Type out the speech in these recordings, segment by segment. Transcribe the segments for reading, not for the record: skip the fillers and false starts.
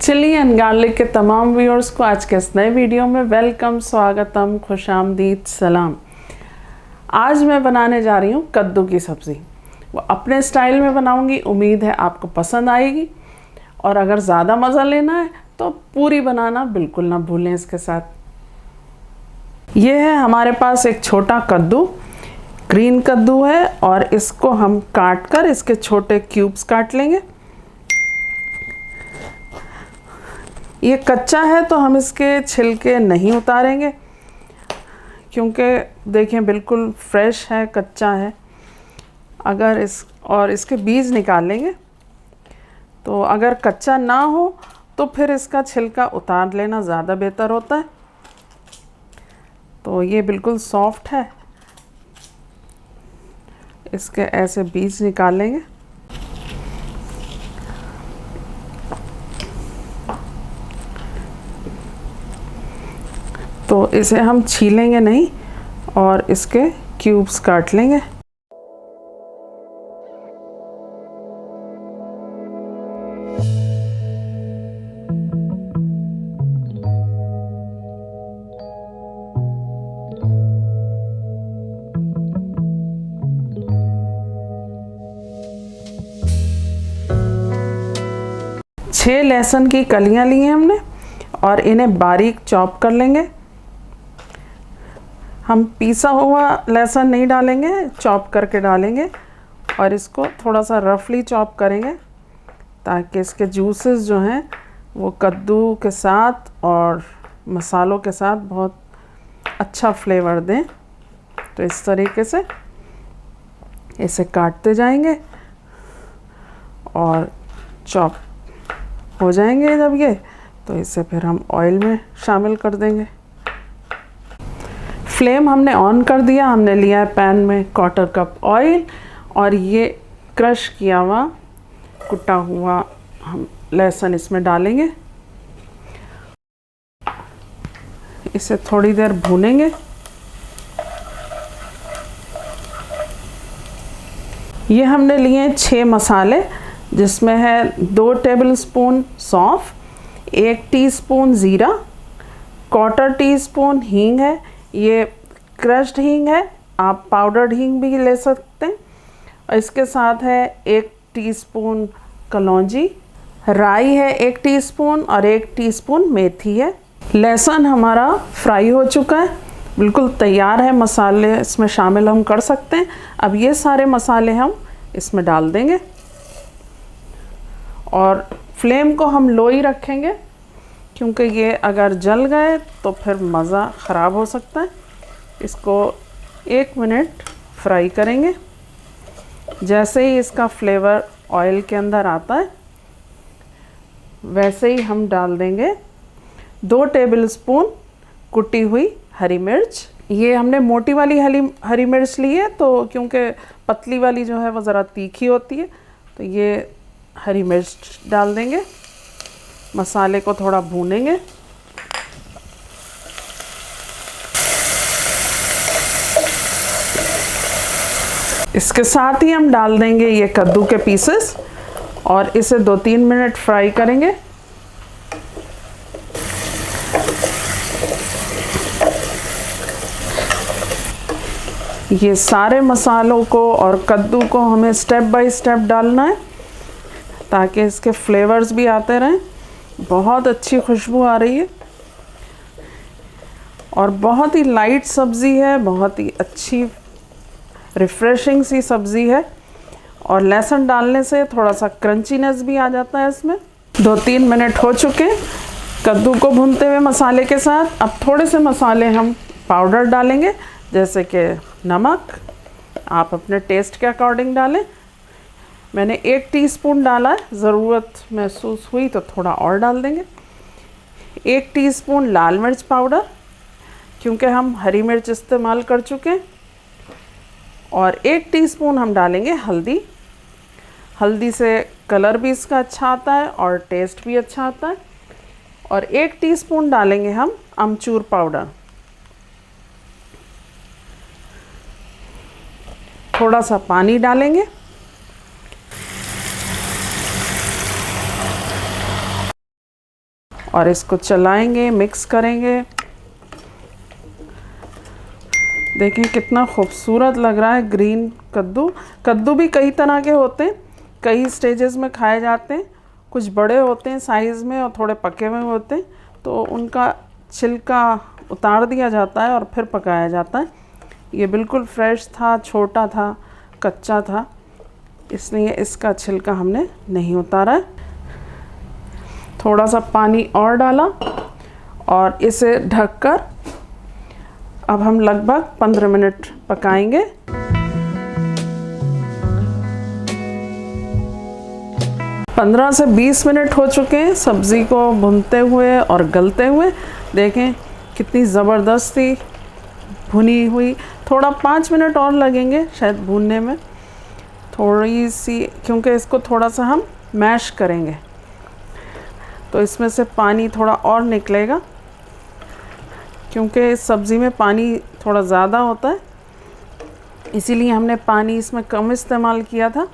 Chilli and garlic के तमाम viewers को आज के इस नए वीडियो में वेलकम, स्वागतम, खुशामदीद, सलाम। आज मैं बनाने जा रही हूँ कद्दू की सब्ज़ी। वो अपने स्टाइल में बनाऊँगी, उम्मीद है आपको पसंद आएगी। और अगर ज़्यादा मज़ा लेना है तो पूरी बनाना बिल्कुल ना भूलें। इसके साथ ये है हमारे पास एक छोटा कद्दू, ग्रीन कद्दू है, और इसको हम काट कर इसके छोटे क्यूब्स काट लेंगे। ये कच्चा है तो हम इसके छिलके नहीं उतारेंगे, क्योंकि देखें बिल्कुल फ्रेश है, कच्चा है। अगर इसके बीज निकाल लेंगे, तो अगर कच्चा ना हो तो फिर इसका छिलका उतार लेना ज़्यादा बेहतर होता है। तो ये बिल्कुल सॉफ्ट है, इसके ऐसे बीज निकाल लेंगे। तो इसे हम छीलेंगे नहीं और इसके क्यूब्स काट लेंगे। छह लहसुन की कलियां ली हैं हमने और इन्हें बारीक चॉप कर लेंगे। हम पीसा हुआ लहसुन नहीं डालेंगे, चॉप करके डालेंगे। और इसको थोड़ा सा रफली चॉप करेंगे ताकि इसके जूसेस जो हैं वो कद्दू के साथ और मसालों के साथ बहुत अच्छा फ्लेवर दें। तो इस तरीके से इसे काटते जाएंगे और चॉप हो जाएंगे जब ये, तो इसे फिर हम ऑयल में शामिल कर देंगे। फ्लेम हमने ऑन कर दिया। हमने लिया है पैन में 1/4 कप ऑयल और ये क्रश किया हुआ कुटा हुआ हम लहसुन इसमें डालेंगे। इसे थोड़ी देर भूनेंगे। ये हमने लिए 6 मसाले, जिसमें है 2 टेबलस्पून सौंफ, 1 टीस्पून ज़ीरा, 1/4 टीस्पून हींग है। ये क्रश्ड हींग है, आप पाउडर्ड हींग भी ले सकते हैं। और इसके साथ है 1 टीस्पून कलौंजी, राई है 1 टीस्पून और 1 टीस्पून मेथी है। लहसुन हमारा फ्राई हो चुका है, बिल्कुल तैयार है। मसाले इसमें शामिल हम कर सकते हैं। अब ये सारे मसाले हम इसमें डाल देंगे और फ्लेम को हम लो ही रखेंगे, क्योंकि ये अगर जल गए तो फिर मज़ा ख़राब हो सकता है। इसको 1 मिनट फ्राई करेंगे। जैसे ही इसका फ्लेवर ऑयल के अंदर आता है, वैसे ही हम डाल देंगे 2 टेबलस्पून कुटी हुई हरी मिर्च। ये हमने मोटी वाली हरी मिर्च ली है, तो क्योंकि पतली वाली जो है वो ज़रा तीखी होती है, तो ये हरी मिर्च डाल देंगे। मसाले को थोड़ा भूनेंगे। इसके साथ ही हम डाल देंगे ये कद्दू के पीसेस और इसे 2-3 मिनट फ्राई करेंगे। ये सारे मसालों को और कद्दू को हमें स्टेप बाय स्टेप डालना है, ताकि इसके फ्लेवर्स भी आते रहें। बहुत अच्छी खुशबू आ रही है और बहुत ही लाइट सब्ज़ी है, बहुत ही अच्छी रिफ़्रेशिंग सी सब्ज़ी है। और लहसुन डालने से थोड़ा सा क्रंचीनेस भी आ जाता है इसमें। 2-3 मिनट हो चुके कद्दू को भूनते हुए मसाले के साथ। अब थोड़े से मसाले हम पाउडर डालेंगे, जैसे कि नमक, आप अपने टेस्ट के अकॉर्डिंग डालें। मैंने 1 टीस्पून डाला है, ज़रूरत महसूस हुई तो थोड़ा और डाल देंगे। 1 टीस्पून लाल मिर्च पाउडर, क्योंकि हम हरी मिर्च इस्तेमाल कर चुके हैं। और 1 टीस्पून हम डालेंगे हल्दी। हल्दी से कलर भी इसका अच्छा आता है और टेस्ट भी अच्छा आता है। और 1 टीस्पून डालेंगे हम अमचूर पाउडर। थोड़ा सा पानी डालेंगे और इसको चलाएंगे, मिक्स करेंगे। देखें कितना खूबसूरत लग रहा है ग्रीन कद्दू। कद्दू भी कई तरह के होते हैं, कई स्टेजेस में खाए जाते हैं। कुछ बड़े होते हैं साइज़ में और थोड़े पके हुए होते हैं, तो उनका छिलका उतार दिया जाता है और फिर पकाया जाता है। ये बिल्कुल फ्रेश था, छोटा था, कच्चा था, इसलिए इसका छिलका हमने नहीं उतारा है। थोड़ा सा पानी और डाला और इसे ढककर अब हम लगभग 15 मिनट पकाएंगे। पंद्रह से 20 मिनट हो चुके हैं सब्ज़ी को भुनते हुए और गलते हुए। देखें कितनी ज़बरदस्ती भुनी हुई। थोड़ा 5 मिनट और लगेंगे शायद भूनने में, थोड़ी सी, क्योंकि इसको थोड़ा सा हम मैश करेंगे तो इसमें से पानी थोड़ा और निकलेगा, क्योंकि इस सब्ज़ी में पानी थोड़ा ज़्यादा होता है, इसीलिए हमने पानी इसमें कम इस्तेमाल किया था।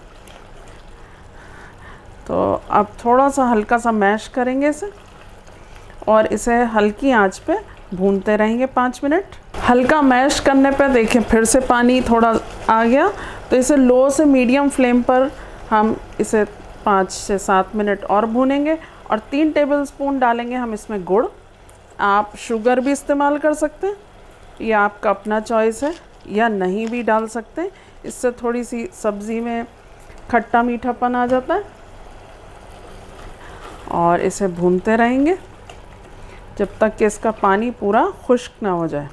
तो अब थोड़ा सा हल्का सा मैश करेंगे इसे और इसे हल्की आंच पे भूनते रहेंगे 5 मिनट। हल्का मैश करने पे देखें फिर से पानी थोड़ा आ गया, तो इसे लो से मीडियम फ्लेम पर हम इसे 5 से 7 मिनट और भूनेंगे। और 3 टेबलस्पून डालेंगे हम इसमें गुड़। आप शुगर भी इस्तेमाल कर सकते हैं, ये आपका अपना चॉइस है, या नहीं भी डाल सकते हैं। इससे थोड़ी सी सब्ज़ी में खट्टा मीठापन आ जाता है। और इसे भूनते रहेंगे जब तक कि इसका पानी पूरा खुश्क ना हो जाए।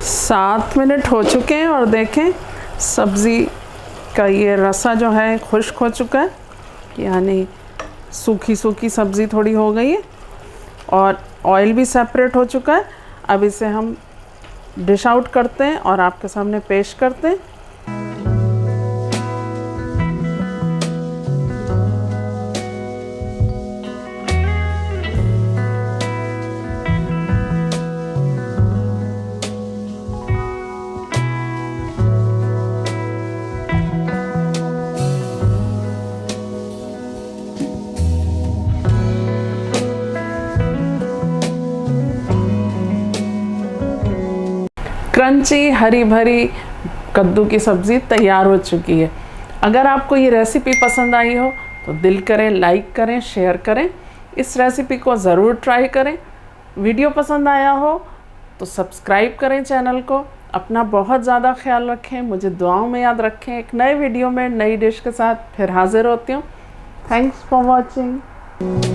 7 मिनट हो चुके हैं और देखें सब्ज़ी का ये रसा जो है खुश्क हो चुका है, यानी सूखी सूखी सब्ज़ी थोड़ी हो गई है और ऑयल भी सेपरेट हो चुका है। अब इसे हम डिश आउट करते हैं और आपके सामने पेश करते हैं। क्रंची हरी भरी कद्दू की सब्ज़ी तैयार हो चुकी है। अगर आपको ये रेसिपी पसंद आई हो तो दिल करें, लाइक करें, शेयर करें। इस रेसिपी को ज़रूर ट्राई करें। वीडियो पसंद आया हो तो सब्सक्राइब करें चैनल को। अपना बहुत ज़्यादा ख्याल रखें, मुझे दुआओं में याद रखें। एक नए वीडियो में नई डिश के साथ फिर हाजिर होती हूँ। Thanks for watching.